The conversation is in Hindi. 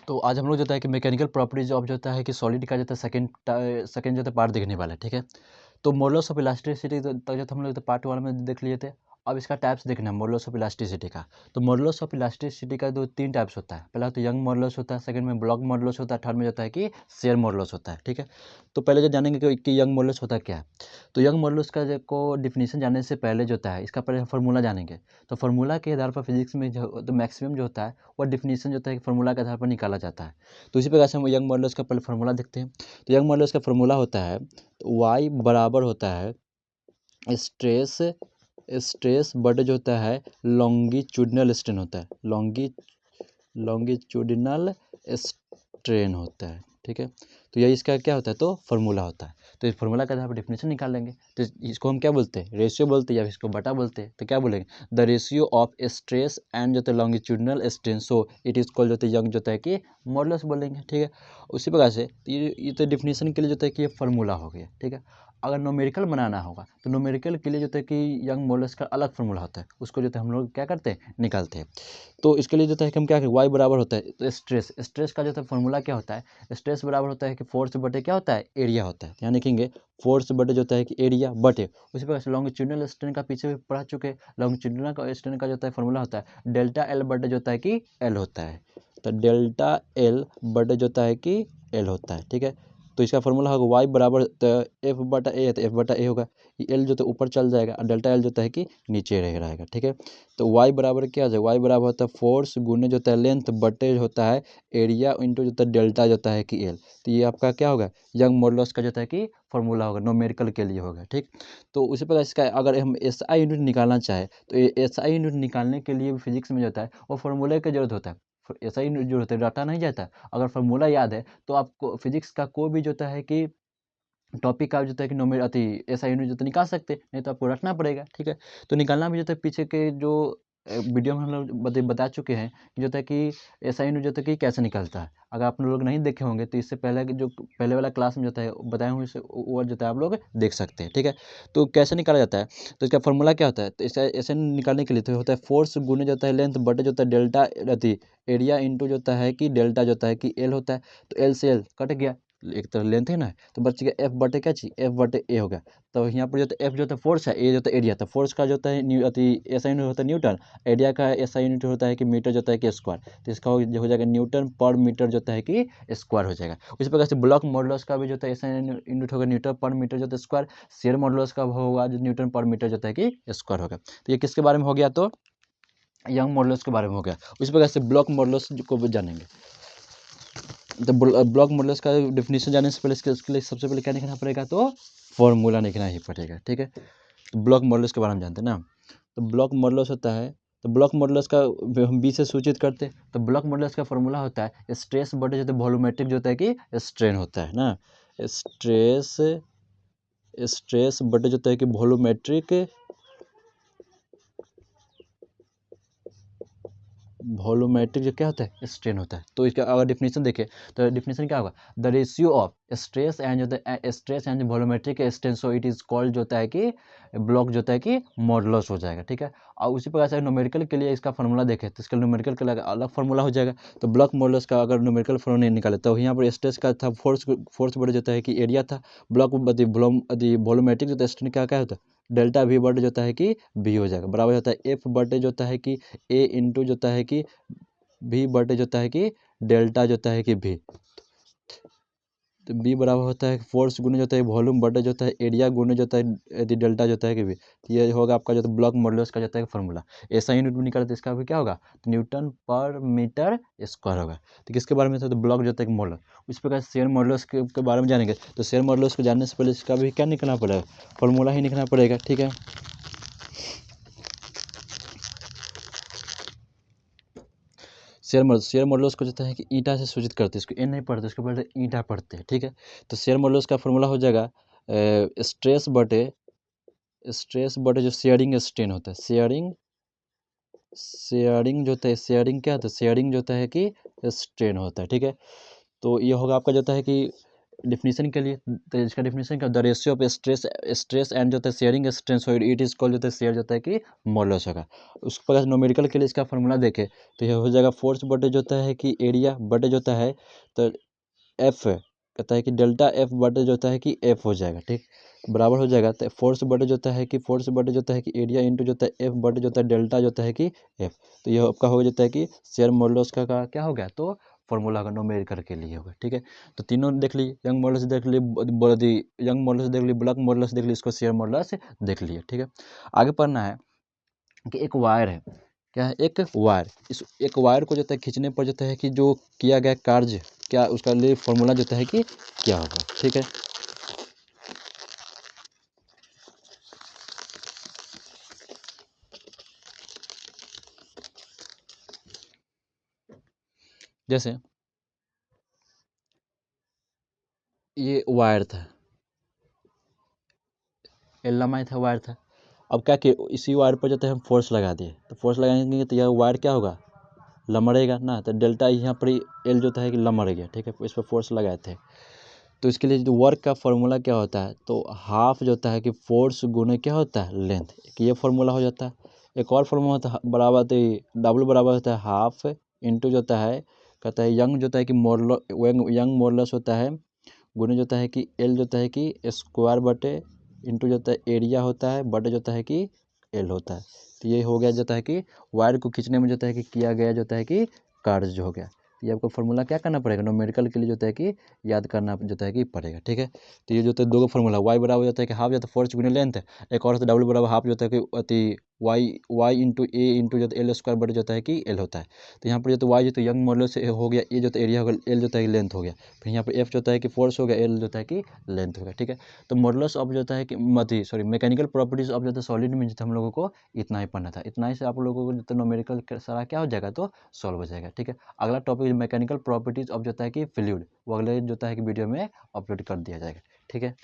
तो आज हम लोग जो होता है कि मैकेनिकल प्रॉपर्टीज ऑफ जो होता है कि सॉलिड का जो होता है सेकंड जो होता है पार्ट देखने वाला है, ठीक है। तो मॉडल्स ऑफ इलास्टिसिटी तक जो हम लोग पार्ट वन में देख लिए थे। अब इसका टाइप्स देखना है मॉडल्स ऑफ इलास्टिसिटी का। तो मॉडल्स ऑफ इलास्टिसिटी का दो तीन टाइप्स होता है। पहला तो यंग मॉडल्स होता है, सेकंड में ब्लॉक मॉडल्स होता है, थर्ड में जो होता है कि शेयर मॉडल्स होता है, ठीक है। तो पहले जो जानेंगे कि यंग मॉडल्स होता क्या है। तो यंग मॉडल्स का को डिफिनीशन जानने से पहले जो होता है इसका पहले फार्मूला जानेंगे। तो फार्मूला के आधार पर फिजिक्स में जो तो मैक्सिमम जो होता है वो डिफिनीशन जो होता है फार्मूला के आधार पर निकाला जाता है। तो इसी प्रकार से हम यंग मॉडल्स का पहले फार्मूला देखते हैं। तो यंग मॉडल्स का फार्मूला होता है तो वाई बराबर होता है स्ट्रेस स्ट्रेस बट जो होता है लॉन्गिट्यूडिनल स्ट्रेन होता है, लॉन्गिट्यूडिनल स्ट्रेन होता है, ठीक है। तो यही इसका क्या होता है तो फार्मूला होता है। तो इस फार्मूला के आधार पर डिफिनेशन निकाल लेंगे। तो इसको हम क्या बोलते हैं, रेशियो बोलते हैं या इसको बटा बोलते हैं। तो क्या बोलेंगे, the ratio of stress and जो है longitudinal strain, so it is called जो है यंग जो है कि मॉडल्स बोलेंगे, ठीक है। उसी प्रकार से ये तो डिफिनेशन के लिए जो है कि ये फार्मूला हो गया, ठीक है। अगर न्यूमेरिकल बनाना होगा तो न्यूमेरिकल के लिए जो है कि यंग मॉडल्स का अलग फार्मूला होता है, उसको जो है हम लोग क्या करते हैं निकालते हैं। तो इसके लिए जो है कि हम क्या करें, वाई बराबर होता है तो स्ट्रेस का जो है फार्मूला क्या होता है, स्ट्रेस बराबर होता है कि फोर्स बटे क्या होता है एरिया होता है। यहाँ लिखेंगे फोर्स बटे जो होता है कि एरिया बटे उसी प्रकार से लॉन्गिट्यूडिनल स्ट्रेन का पीछे भी पढ़ा चुके हैं। लॉन्गिट्यूडिनल का स्ट्रेन का जो होता है फार्मूला होता है डेल्टा एल बटे जो होता है कि एल होता है। तो डेल्टा एल बटे जो होता है कि एल होता है, ठीक है। तो इसका फॉर्मूला होगा वाई बराबर एफ बटा ए है तो एफ बटा ए होगा। ये एल जो है ऊपर चल जाएगा और डेल्टा एल जो है कि नीचे रहेगा, ठीक है। तो वाई बराबर क्या हो जाएगा, वाई बराबर होता है फोर्स गुने जो होता है लेंथ बटे जो होता है एरिया इंटू जो होता है डेल्टा जो होता है कि एल। तो ये आपका क्या होगा यंग मॉडल्स का जो होता है कि फॉर्मूला होगा, न्यूमेरिकल के लिए होगा, ठीक। तो उसी प्रकार इसका अगर हम एस आई यूनिट निकालना चाहे तो एस आई यूनिट निकालने के लिए फिजिक्स में जो होता है वो फॉर्मूले की जरूरत होता है। एस आई यूनिट जो होता है डाटा नहीं जाता। अगर फार्मूला याद है तो आपको फिजिक्स का कोई भी जो होता है कि टॉपिक का जो होता है कि नोमे अति ऐसा यूनिट जो तो निकाल सकते, नहीं तो आपको रटना पड़ेगा, ठीक है। तो निकालना भी जो है पीछे के जो वीडियो में हम लोग बता चुके हैं कि जो होता है कि ऐसा यूनिट जो होता है कि कैसे निकलता है। अगर आप लोग नहीं देखे होंगे तो इससे पहले जो पहले वाला क्लास में जो होता है बताए हुए वो जो होता है आप लोग देख सकते हैं, ठीक है। तो कैसे निकाला जाता है, तो इसका फॉर्मूला क्या होता है, तो इसका ऐसे निकालने के लिए तो होता है फोर्स गुने जो होता है लेंथ बटे जो होता है डेल्टा अति एरिया इंटू जो होता है कि डेल्टा जो होता है कि एल होता है। तो एल से एल कट गया, एक तरह लेंथ है ना, तो बच गया एफ बटे क्या चीज एफ बटे ए हो गया। तो यहाँ पर जो है एफ जो है फोर्स है, ए जो है एरिया, तो फोर्स का जो होता है ऐसा यूनिट होता है न्यूटन, एरिया का ऐसा यूनिट होता है कि मीटर जो होता है कि स्क्वायर। तो इसका हो जाएगा न्यूटन पर मीटर जो होता है कि स्क्वायर हो जाएगा। उसी प्रकार से ब्लॉक मॉडल्स का भी जो होता है ऐसा यूनिट होगा न्यूटन पर मीटर जो होता है स्क्वायर। शेयर मॉडल्स का होगा जो न्यूटन पर मीटर जो होता है कि स्क्वायर होगा। तो ये किसके बारे में हो गया, तो यंग मॉडल्स के बारे में हो गया। उसी प्रकार से ब्लॉक मॉडल्स को भी जानेंगे। तो ब्लॉक मॉडल्स का डेफिनेशन जानने से पहले इसके लिए सबसे पहले क्या लिखना पड़ेगा, तो फॉर्मूला लिखना ही पड़ेगा, ठीक है। तो ब्लॉक मॉडल्स के बारे में जानते हैं ना। तो ब्लॉक मॉडल्स होता है, तो ब्लॉक मॉडल्स का हम बी से सूचित करते हैं। तो ब्लॉक मॉडल्स का फॉर्मूला होता है स्ट्रेस बटे जो होता है वॉल्यूमेट्रिक जो होता है कि स्ट्रेन होता है ना। स्ट्रेस स्ट्रेस बटे जो होता है कि वॉल्यूमेट्रिक जो क्या होता है स्ट्रेन होता है। तो इसका अगर डिफिनेशन देखें तो डिफिनेशन क्या होगा, the ratio of stress and जो होता है stress and volumetric strain, so it is called जो होता है कि ब्लॉक जो होता है कि मॉडुलस हो जाएगा, ठीक है। और उसी प्रकार से न्यूमेरिकल के लिए इसका फॉर्मूला देखें तो इसका न्यूमेरिकल के लिए अलग फॉर्मूला हो जाएगा। तो ब्लॉक मॉडुलस का अगर न्यूमेरिकल फॉर्मूला नहीं निकाले तो यहाँ पर स्ट्रेस का था फोर्स बड़े जो होता है कि एरिया था। ब्लॉक वॉल्यूमेट्रिक जो स्ट्रेन क्या क्या होता है डेल्टा वी बटे जो होता है कि बी हो जाएगा, बराबर होता है एफ बटे जो होता है कि ए इंटू जो होता है कि भी बटे जो होता है कि डेल्टा जो होता है कि भी। तो बी बराबर होता है फोर्स गुने जो होता है वॉल्यूम बटे जो होता है एरिया गुने जो होता है यदि डेल्टा जो होता है कि भी। तो ये होगा आपका जो है ब्लॉक मॉडुलस का जो होता है फॉर्मूला। ऐसा यूनिट में निकालते इसका भी क्या होगा, तो न्यूटन पर मीटर स्क्वायर होगा। तो किसके बारे में था, तो ब्लॉक जो होता है मॉडल। इस प्रकार शेयर मॉडुलस के बारे में जानेंगे। तो शेयर मॉडुलस को जानने से पहले इसका भी क्या निकलना पड़ेगा, फॉर्मूला ही लिखना पड़ेगा, ठीक है। शेयर मॉडल्स को जो है कि ईटा से सूचित करते हैं, इसको एन नहीं पढ़ते, इसको पढ़ते ईटा पढ़ते हैं, ठीक है। तो शेयर मॉडल्स का फॉर्मूला हो जाएगा स्ट्रेस बटे जो शेयरिंग स्ट्रेन होता है, शेयरिंग जो होता है शेयरिंग क्या होता है शेयरिंग जो होता है कि स्ट्रेन होता है, ठीक है। तो ये होगा आपका जो होता है कि डिफिनीशन के लिए, तो इसका डिफिनीशन क्या, the ratio of stress and जो है sharing strength, it is called जो है शेयर जो है कि मॉडुलस होगा। उस पर न्यूमेरिकल के लिए इसका फॉर्मूला देखें तो यह हो जाएगा फोर्स बटे जो होता है कि एरिया बटे जो होता है तो एफ कहता है कि डेल्टा एफ बटे जो होता है कि एफ हो जाएगा, ठीक, बराबर हो जाएगा। तो फोर्स बटे जो होता है कि फोर्स बटे जो होता है कि एरिया इंटू जो होता है एफ बटे जो होता है डेल्टा जो होता है कि एफ। तो यह आपका हो जाता है कि शेयर मॉडुलस का क्या हो गया, तो फॉर्मूला का न्यूमेरिकल के लिए होगा, ठीक है। तो तीनों देख ली, यंग मॉडुलस देख ली, यंग मॉडुलस देख ली, ब्लैक मॉडुलस देख ली, इसको शेयर मॉडुलस देख लिए, ठीक है। आगे पढ़ना है कि एक वायर है, क्या है, एक वायर, इस एक वायर को जो है खींचने पर जो है कि जो किया गया कार्य क्या, उसका लिए फॉर्मूला जो है कि क्या होगा, ठीक है। जैसे ये वायर था, एल लंबाई था, वायर था। अब क्या कि इसी वायर पर जो है हम फोर्स लगा दिए, तो फोर्स लगाएंगे तो यह वायर क्या होगा, लमड़ेगा ना, तो डेल्टा यहाँ पर एल जो है कि लमड़ गया, ठीक है, इस पर फोर्स लगाए थे। तो इसके लिए जो वर्क का फॉर्मूला क्या होता है, तो हाफ जो होता है कि फोर्स गुने क्या होता है, लेंथ, कि ये फॉर्मूला हो जाता है। एक और फॉर्मूला होता है बराबर, तो डब्ल्यू बराबर होता है हाफ इंटू जो होता है, कहता है यंग जो होता है कि यंग मॉडुलस होता है, गुने जो होता है कि एल जो होता है कि स्क्वायर बटे इंटू जो होता है एरिया होता है बटे जो होता है कि एल होता है। तो ये हो गया जो होता है कि वायर को खींचने में जो होता है कि किया गया जो होता है कि कार्य जो हो गया। ये आपको फॉर्मूला क्या करना पड़ेगा, न्यूमेरिकल के लिए जो होता है कि याद करना जो होता है कि पड़ेगा, ठीक है। तो ये जो होता है दो का फॉर्मूला, वाई बराबर होता है कि हाफ जो होता है फोर्स गुने लेंथ, एक और होता है डब्ल्यू बराबर हाफ जो होता है कि अति वाई इंटू ए इंटू जो एल स्क्वायर बटे जो होता है कि एल होता है। तो यहाँ पर जो तो वाई जो तो यंग मॉडुलस से हो गया, ए जो तो एरिया हो गया, एल जो होता है लेंथ हो गया, फिर यहाँ पर एफ जो होता है कि फोर्स हो गया, एल जो होता है कि लेंथ हो गया, ठीक है। तो मॉडुलस ऑफ जो होता है कि मैकेनिकल प्रॉपर्टीज ऑफ जो होता है सॉलिड में जो हम लोगों को इतना ही पढ़ना था, इतना ही से आप लोगों को जो तो न्यूमेरिकल सारा क्या हो जाएगा, तो सॉल्व हो जाएगा, ठीक है। अगला टॉपिक मैकेनिकल प्रॉपर्टीज ऑफ जो होता है कि फ्लूइड, वो अगले जो होता है कि वीडियो में अपलोड कर दिया जाएगा, ठीक है।